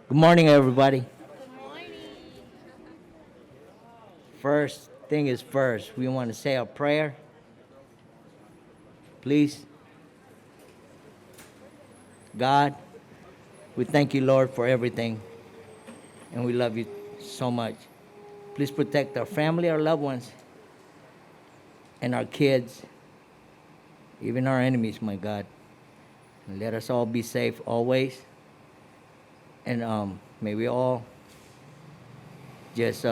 Good morning, everybody. Good morning. First thing is first, we want to say a prayer. Please, God, we thank you, Lord, for everything, and we love you so much. Please protect our family, our loved ones, and our kids, even our enemies, my God. And let us all be safe always. And may we all just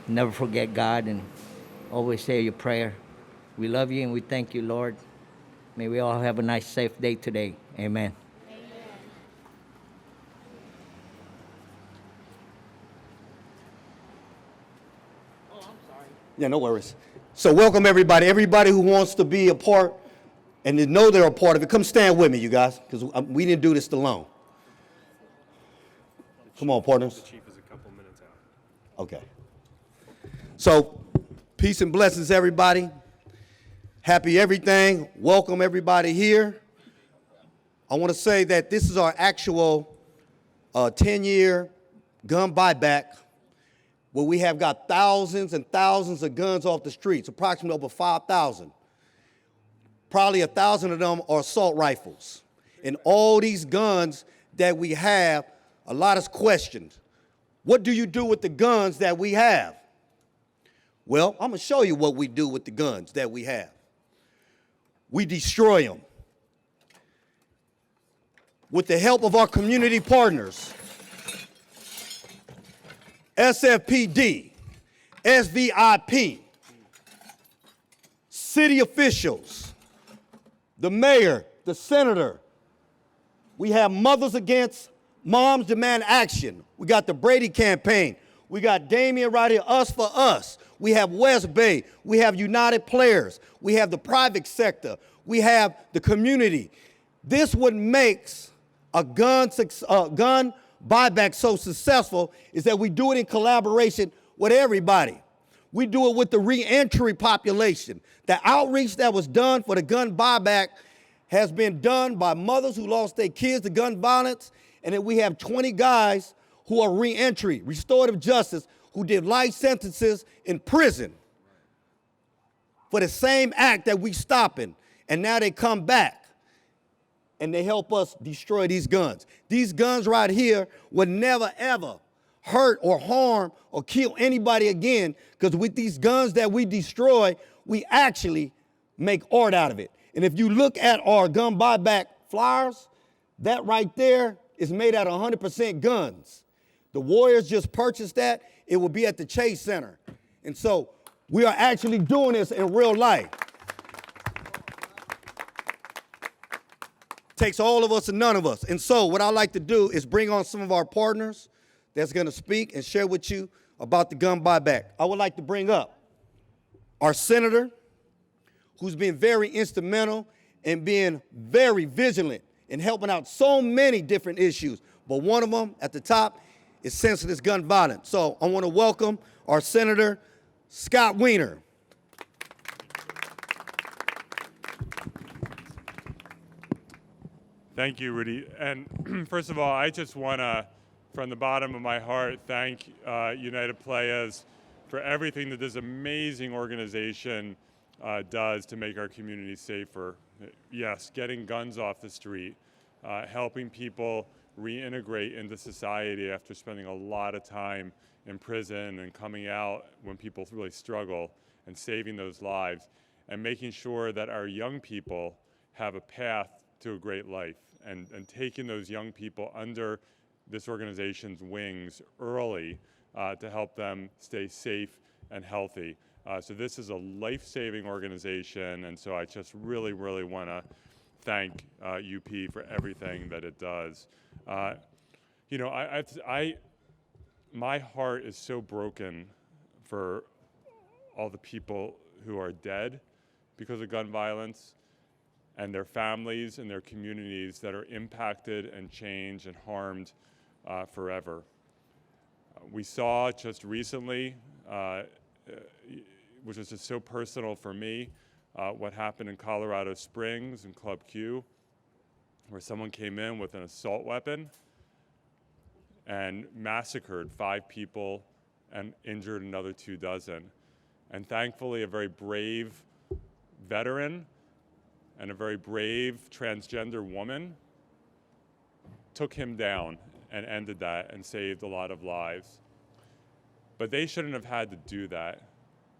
never forget God and always say your prayer. We love you and we thank you, Lord. May we all have a nice, safe day today. Amen. Amen. Yeah, no worries. So welcome everybody. Everybody who wants to be a part and to know they're a part of it, come stand with me, you guys, because we didn't do this alone. Come on, partners. The chief is a couple minutes out. Okay. So, peace and blessings, everybody. Happy everything. Welcome everybody here. I want to say that this is our actual 10-year gun buyback, where we have got thousands and thousands of guns off the streets, approximately over 5,000. Probably 1,000 of them are assault rifles. And all these guns that we have, a lot of questions. What do you do with the guns that we have? Well, I'm going to show you what we do with the guns that we have. We destroy them. With the help of our community partners, SFPD, SVIP, city officials, the mayor, the senator. We have Mothers Against Moms Demand Action. We got the Brady campaign. We got Damien right here, Us for Us. We have West Bay. We have United Playaz. We have the private sector. We have the community. This what makes a gun buyback so successful is that we do it in collaboration with everybody. We do it with the reentry population. The outreach that was done for the gun buyback has been done by mothers who lost their kids to gun violence, and then we have 20 guys who are reentry, restorative justice, who did life sentences in prison for the same act that we stopping, and now they come back and they help us destroy these guns. These guns right here would never, ever hurt or harm or kill anybody again, because with these guns that we destroy, we actually make art out of it. And if you look at our gun buyback flyers, that right there is made out of 100% guns. The Warriors just purchased that. It will be at the Chase Center. And so we are actually doing this in real life. Takes all of us and none of us. And so what I like to do is bring on some of our partners that's going to speak and share with you about the gun buyback. I would like to bring up our senator, who's been very instrumental in being very vigilant in helping out so many different issues. But one of them at the top is senseless gun violence. So I want to welcome our Senator Scott Wiener. Thank you, Rudy. And first of all, I just want to, from the bottom of my heart, thank United Playaz for everything that this amazing organization does to make our community safer. Yes, getting guns off the street, helping people reintegrate into society after spending a lot of time in prison and coming out when people really struggle, and saving those lives, and making sure that our young people have a path to a great life, and taking those young people under this organization's wings early to help them stay safe and healthy. So this is a life-saving organization, and so I just really, really want to thank UP for everything that it does. You know, my heart is so broken for all the people who are dead because of gun violence, and their families and their communities that are impacted and changed and harmed forever. We saw just recently, which is just so personal for me, what happened in Colorado Springs and Club Q. where someone came in with an assault weapon and massacred 5 people and injured another 2 dozen. And thankfully, a very brave veteran and a very brave transgender woman took him down and ended that and saved a lot of lives. But they shouldn't have had to do that.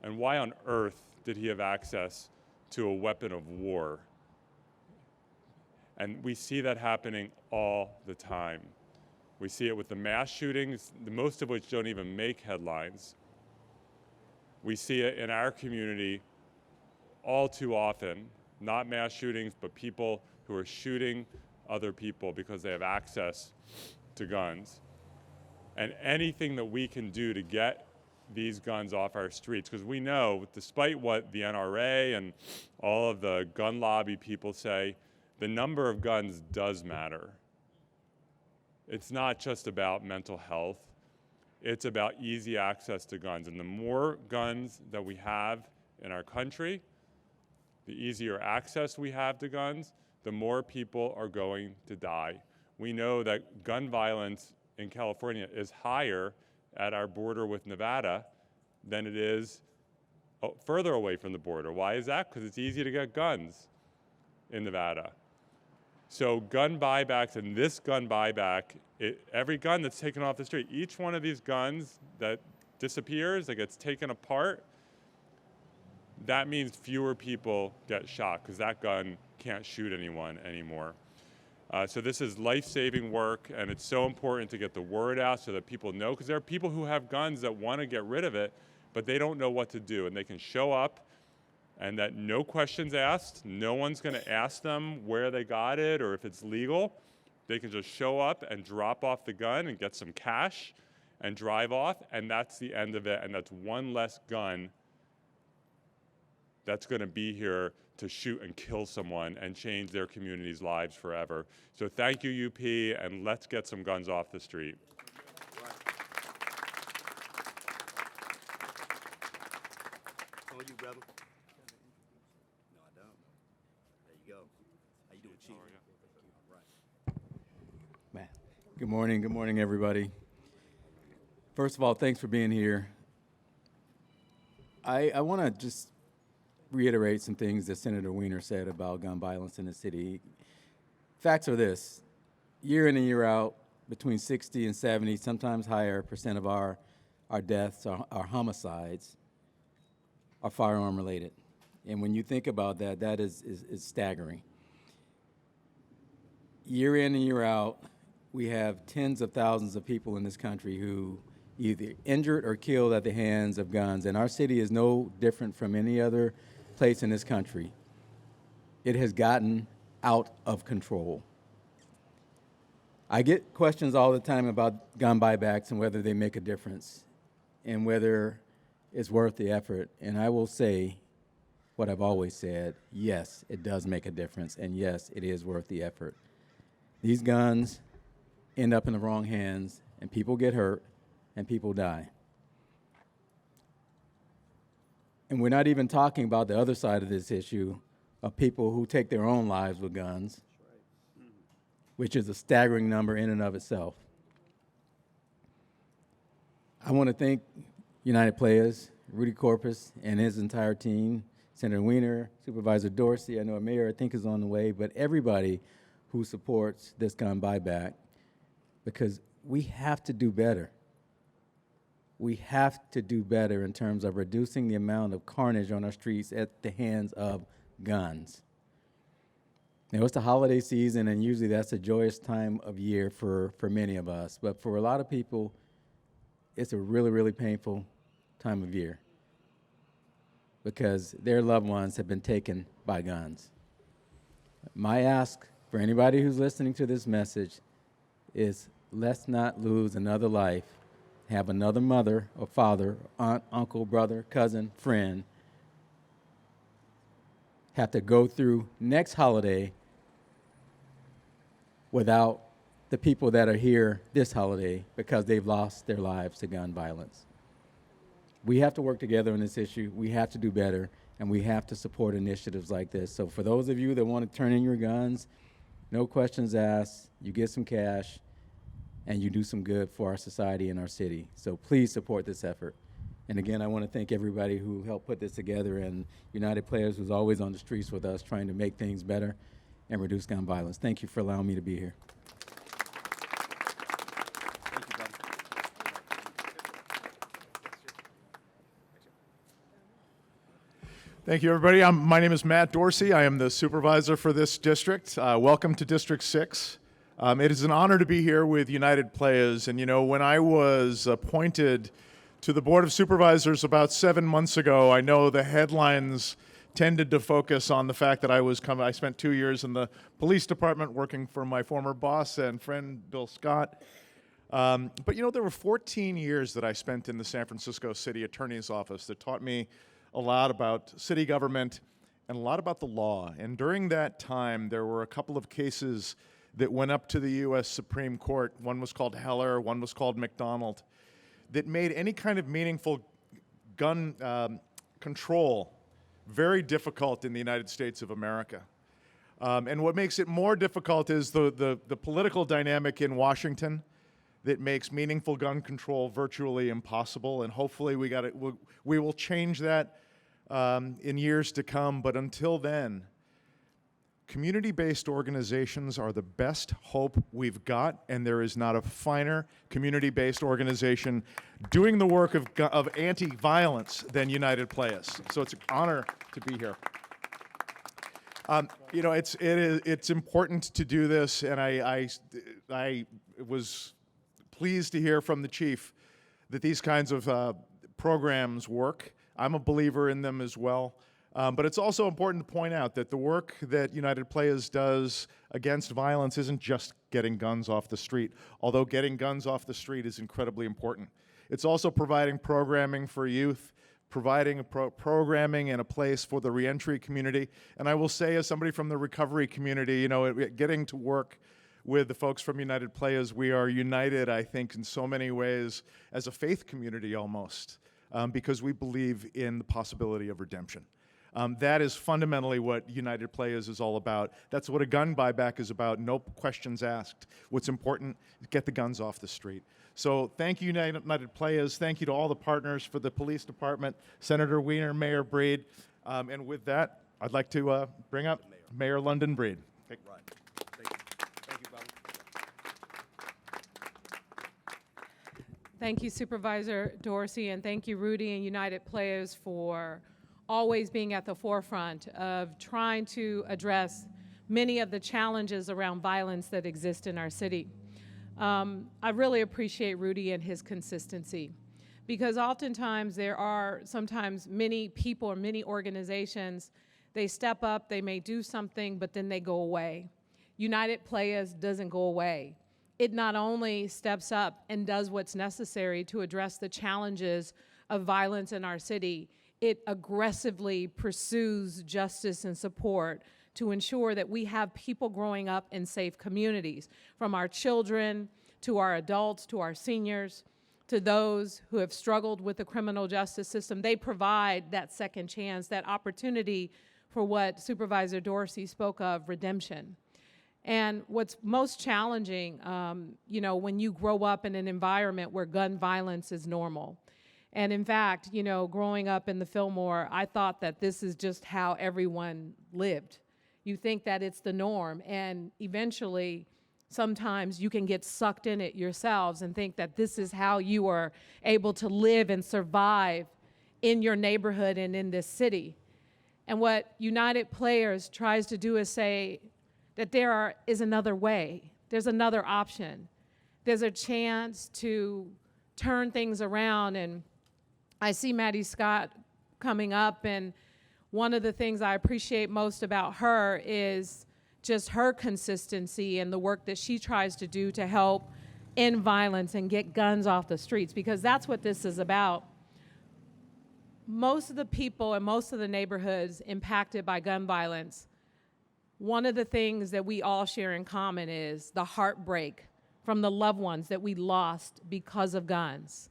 And why on earth did he have access to a weapon of war? And we see that happening all the time. We see it with the mass shootings, most of which don't even make headlines. We see it in our community all too often, not mass shootings, but people who are shooting other people because they have access to guns. And anything that we can do to get these guns off our streets, because we know, despite what the NRA and all of the gun lobby people say, the number of guns does matter. It's not just about mental health. It's about easy access to guns. And the more guns that we have in our country, the easier access we have to guns, the more people are going to die. We know that gun violence in California is higher at our border with Nevada than it is further away from the border. Why is that? Because it's easy to get guns in Nevada. So gun buybacks and this gun buyback, every gun that's taken off the street, each one of these guns that disappears, that gets taken apart, that means fewer people get shot because that gun can't shoot anyone anymore. So this is life-saving work, and it's so important to get the word out so that people know, because there are people who have guns that want to get rid of it, but they don't know what to do, and they can show up and that no questions asked, no one's going to ask them where they got it or if it's legal. They can just show up and drop off the gun and get some cash and drive off, and that's the end of it, and that's one less gun that's going to be here to shoot and kill someone and change their community's lives forever. So thank you, UP, and let's get some guns off the street. On you, brother. No, I don't. There you go. How you doing, Chief? All right. Man. Good morning, everybody. First of all, thanks for being here. I want to just reiterate some things that Senator Weiner said about gun violence in the city. Facts are this: year in and year out, between 60 and 70, sometimes higher percent of our deaths, our homicides, are firearm related. And when you think about that, that is staggering. Year in and year out, we have tens of thousands of people in this country who either injured or killed at the hands of guns. And our city is no different from any other place in this country. It has gotten out of control. I get questions all the time about gun buybacks and whether they make a difference and whether it's worth the effort. And I will say what I've always said: yes, it does make a difference, and yes, it is worth the effort. These guns end up in the wrong hands, and people get hurt, and people die. And we're not even talking about the other side of this issue of people who take their own lives with guns, which is a staggering number in and of itself. I want to thank United Playaz, Rudy Corpus, and his entire team, Senator Weiner, Supervisor Dorsey, I know a mayor I think is on the way, but everybody who supports this gun buyback, because we have to do better. We have to do better in terms of reducing the amount of carnage on our streets at the hands of guns. Now, it's the holiday season, and usually that's a joyous time of year for many of us. But for a lot of people, it's a really, really painful time of year because their loved ones have been taken by guns. My ask for anybody who's listening to this message is, let's not lose another life, have another mother or father, aunt, uncle, brother, cousin, friend have to go through next holiday without the people that are here this holiday because they've lost their lives to gun violence. We have to work together on this issue. We have to do better, and we have to support initiatives like this. So for those of you that want to turn in your guns, No questions asked. You get some cash, and you do some good for our society and our city. So please support this effort. And again, I want to thank everybody who helped put this together, and United Playaz, who's always on the streets with us trying to make things better and reduce gun violence. Thank you for allowing me to be here. Thank you, everybody. My name is Matt Dorsey. I am the supervisor for this district. Welcome to District 6. It is an honor to be here with United Playaz. And you know, when I was appointed to the Board of Supervisors about 7 months ago, I know the headlines tended to focus on the fact that I spent 2 years in the police department working for my former boss and friend, Bill Scott. But you know, there were 14 years that I spent in the San Francisco City Attorney's Office that taught me a lot about city government and a lot about the law. And during that time, there were a couple of cases that went up to the U.S. Supreme Court. One was called Heller, one was called McDonald, that made any kind of meaningful gun control very difficult in the United States of America. And what makes it more difficult is the political dynamic in Washington that makes meaningful gun control virtually impossible. And hopefully we will change that in years to come. But until then, community-based organizations are the best hope we've got, and there is not a finer community-based organization doing the work of anti-violence than United Playaz. So it's an honor to be here. You know, it's important to do this, and I was pleased to hear from the chief that these kinds of programs work. I'm a believer in them as well. But it's also important to point out that the work that United Playaz does against violence isn't just getting guns off the street, although getting guns off the street is incredibly important. It's also providing programming for youth, providing programming and a place for the reentry community. And I will say, as somebody from the recovery community, you know, getting to work with the folks from United Playaz, we are united, I think, in so many ways as a faith community almost, because we believe in the possibility of redemption. That is fundamentally what United Playaz is all about. That's what a gun buyback is about, no questions asked. What's important is get the guns off the street. So thank you, United Playaz. Thank you to all the partners for the police department, Senator Wiener, Mayor Breed. And with that, I'd like to bring up Mayor London Breed. Right. Thank you. Thank you, brother. Thank you, Supervisor Dorsey, and thank you, Rudy and United Playaz, for always being at the forefront of trying to address many of the challenges around violence that exist in our city. I really appreciate Rudy and his consistency, because oftentimes there are sometimes many people or many organizations, they step up, they may do something, but then they go away. United Playaz doesn't go away. It not only steps up and does what's necessary to address the challenges of violence in our city, it aggressively pursues justice and support to ensure that we have people growing up in safe communities, from our children to our adults to our seniors to those who have struggled with the criminal justice system. They provide that second chance, that opportunity for what Supervisor Dorsey spoke of, redemption. And what's most challenging, you know, when you grow up in an environment where gun violence is normal. And in fact, you know, growing up in the Fillmore, I thought that this is just how everyone lived. You think that it's the norm, and eventually, sometimes you can get sucked in it yourselves and think that this is how you are able to live and survive in your neighborhood and in this city. And what United Playaz tries to do is say that there is another way. There's another option. There's a chance to turn things around. And I see Maddie Scott coming up, and one of the things I appreciate most about her is just her consistency and the work that she tries to do to help end violence and get guns off the streets, because that's what this is about. Most of the people and most of the neighborhoods impacted by gun violence, one of the things that we all share in common is the heartbreak from the loved ones that we lost because of guns.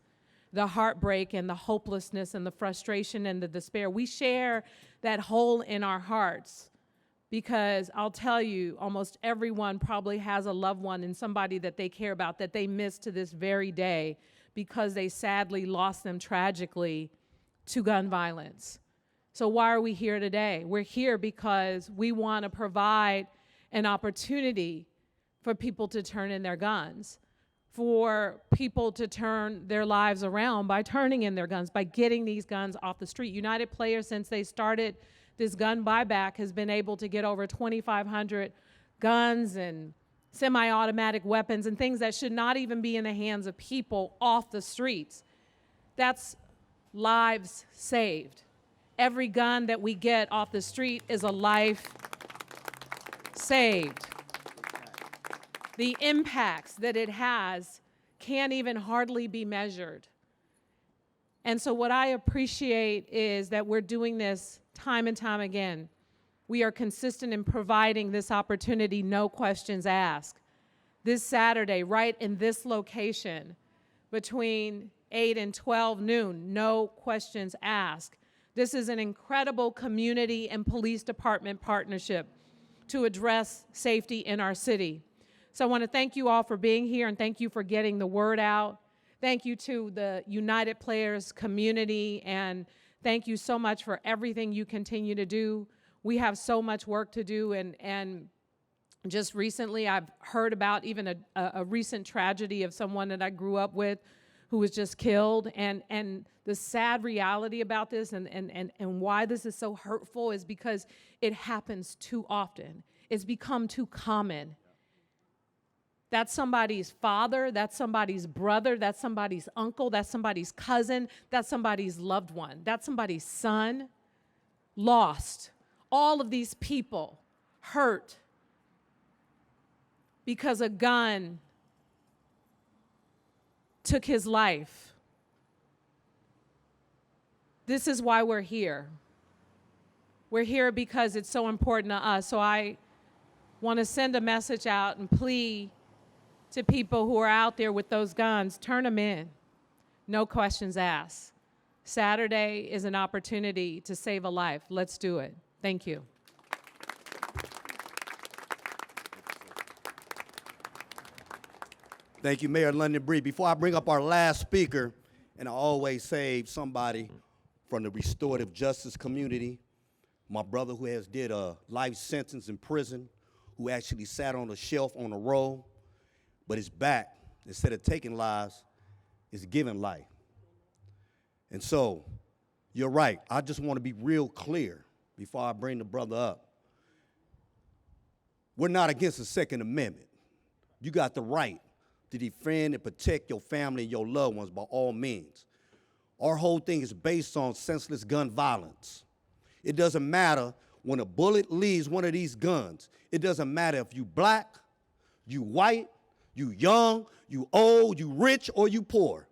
The heartbreak and the hopelessness and the frustration and the despair. We share that hole in our hearts because I'll tell you, almost everyone probably has a loved one and somebody that they care about that they miss to this very day because they sadly lost them tragically to gun violence. So why are we here today? We're here because we want to provide an opportunity for people to turn in their guns, for people to turn their lives around by turning in their guns, by getting these guns off the street. United Playaz, since they started this gun buyback, has been able to get over 2,500 guns and semi-automatic weapons and things that should not even be in the hands of people off the streets. That's lives saved. Every gun that we get off the street is a life saved. The impacts that it has can't even hardly be measured. And so what I appreciate is that we're doing this time and time again. We are consistent in providing this opportunity, no questions asked. This Saturday, right in this location, between 8 and 12 noon, no questions asked. This is an incredible community and police department partnership to address safety in our city. So I want to thank you all for being here and thank you for getting the word out. Thank you to the United Playaz community and thank you so much for everything you continue to do. We have so much work to do and just recently I've heard about even a recent tragedy of someone that I grew up with who was just killed, and the sad reality about this and why this is so hurtful is because it happens too often. It's become too common. That's somebody's father, that's somebody's brother, that's somebody's uncle, that's somebody's cousin, that's somebody's loved one, that's somebody's son, lost. All of these people hurt because a gun took his life. This is why we're here. We're here because it's so important to us. So I want to send a message out and plea to people who are out there with those guns, turn them in. No questions asked. Saturday is an opportunity to save a life. Let's do it. Thank you. Thank you, Mayor London Breed. Before I bring up our last speaker, and I always save somebody from the restorative justice community, my brother who has did a life sentence in prison, who actually sat on a shelf on a roll, but is back, instead of taking lives, is giving life. And so, you're right. I just want to be real clear before I bring the brother up. We're not against the Second Amendment. You got the right to defend and protect your family and your loved ones by all means. Our whole thing is based on senseless gun violence. It doesn't matter when a bullet leaves one of these guns. It doesn't matter if you black, you white, you young, you old, you rich, or you poor.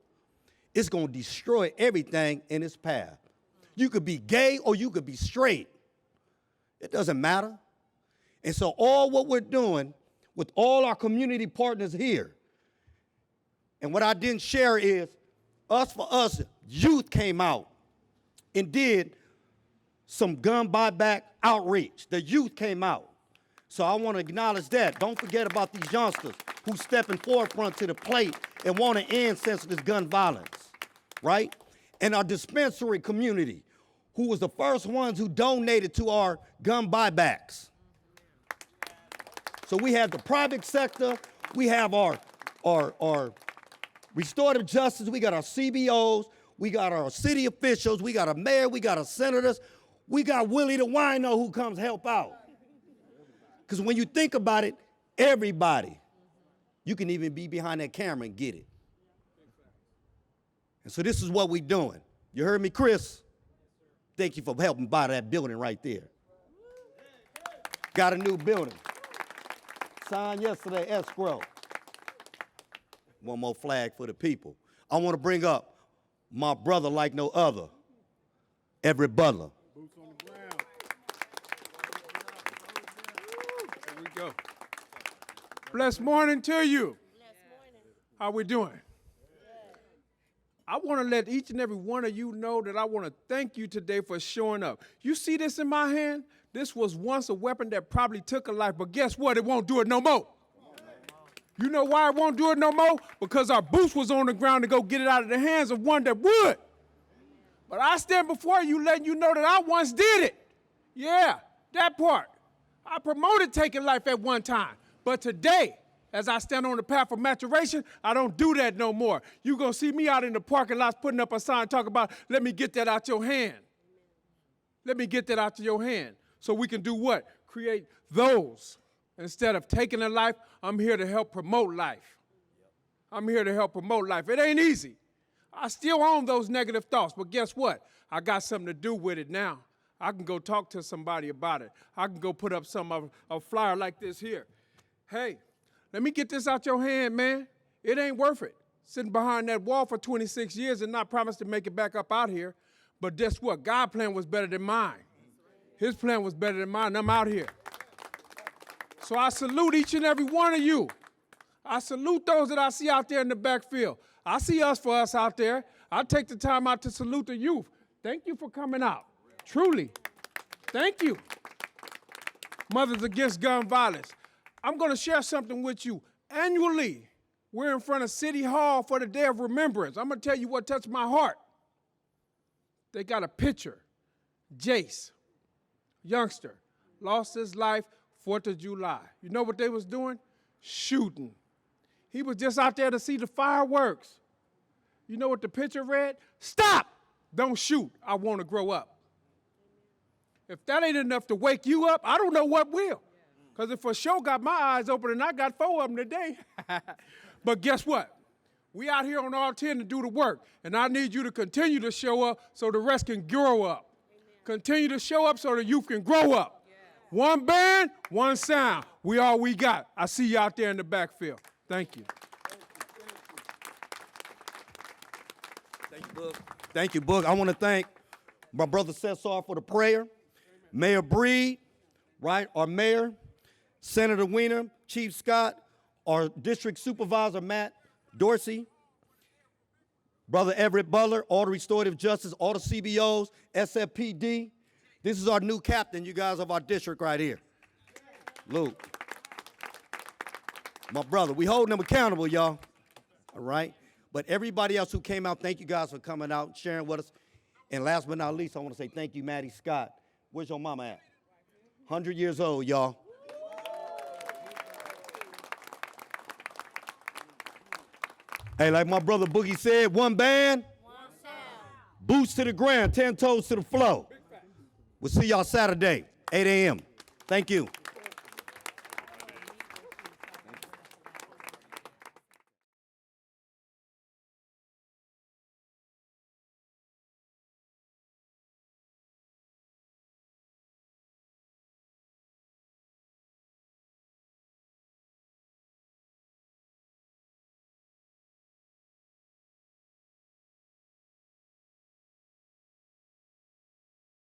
It's gonna destroy everything in its path. You could be gay or you could be straight. It doesn't matter. And so all what we're doing with all our community partners here, and what I didn't share is, for us, youth came out and did some gun buyback outreach. The youth came out. So I want to acknowledge that. Don't forget about these youngsters who step in forefront to the plate and want to end senseless gun violence, right? And our dispensary community, who was the first ones who donated to our gun buybacks. So we have the private sector, we have our restorative justice, we got our CBOs, we got our city officials, we got a mayor, we got our senators, we got Willie the Wino who comes help out. Because when you think about it, everybody, you can even be behind that camera and get it. And so this is what we're doing. You heard me, Chris? Thank you for helping buy that building right there. Got a new building. Signed yesterday, escrow. One more flag for the people. I want to bring up my brother like no other, Everett Butler. Boots on the ground. There we go. Blessed morning to you. How we doing? I want to let each and every one of you know that I want to thank you today for showing up. You see this in my hand? This was once a weapon that probably took a life, but guess what? It won't do it no more. You know why it won't do it no more? Because our boots was on the ground to go get it out of the hands of one that would. But I stand before you letting you know that I once did it. Yeah, that part. I promoted taking life at one time. But today, as I stand on the path of maturation, I don't do that no more. You're going to see me out in the parking lots putting up a sign talking about, let me get that out your hand. Let me get that out of your hand. So we can do what? Create those. Instead of taking a life, I'm here to help promote life. I'm here to help promote life. It ain't easy. I still own those negative thoughts, but guess what? I got something to do with it now. I can go talk to somebody about it. I can go put up a flyer like this here. Hey, let me get this out your hand, man. It ain't worth it. Sitting behind that wall for 26 years and not promise to make it back up out here. But guess what? God's plan was better than mine. His plan was better than mine, and I'm out here. So I salute each and every one of you. I salute those that I see out there in the backfield. I see us for us out there. I take the time out to salute the youth. Thank you for coming out. Truly. Thank you. Mothers Against Gun Violence. I'm going to share something with you. Annually, we're in front of City Hall for the Day of Remembrance. I'm going to tell you what touched my heart. They got a picture. Jace, youngster, lost his life 4th of July. You know what they was doing? Shooting. He was just out there to see the fireworks. You know what the picture read? Stop! Don't shoot. I want to grow up. If that ain't enough to wake you up, I don't know what will. Because it for sure got my eyes open, and I got 4 of them today. But guess what? We out here on all 10 to do the work, and I need you to continue to show up so the rest can grow up. Amen. Continue to show up so the youth can grow up. Yeah. One band, one sound. We all we got. I see you out there in the backfield. Thank you. Thank you, Book. Thank you, Book. I want to thank my brother Cesar for the prayer, Mayor Breed, right, our mayor, Senator Weiner, Chief Scott, our district supervisor, Matt Dorsey, Brother Everett Butler, all the restorative justice, all the CBOs, SFPD. This is our new captain, you guys, of our district right here. Luke. My brother. We holding them accountable, y'all. All right? But everybody else who came out, thank you guys for coming out, sharing with us. And last but not least, I want to say thank you, Maddie Scott. Where's your mama at? 100 years old, y'all. Hey, like my brother Boogie said, one band, one sound. Boots to the ground, 10 toes to the floor. We'll see y'all Saturday, 8 a.m. Thank you.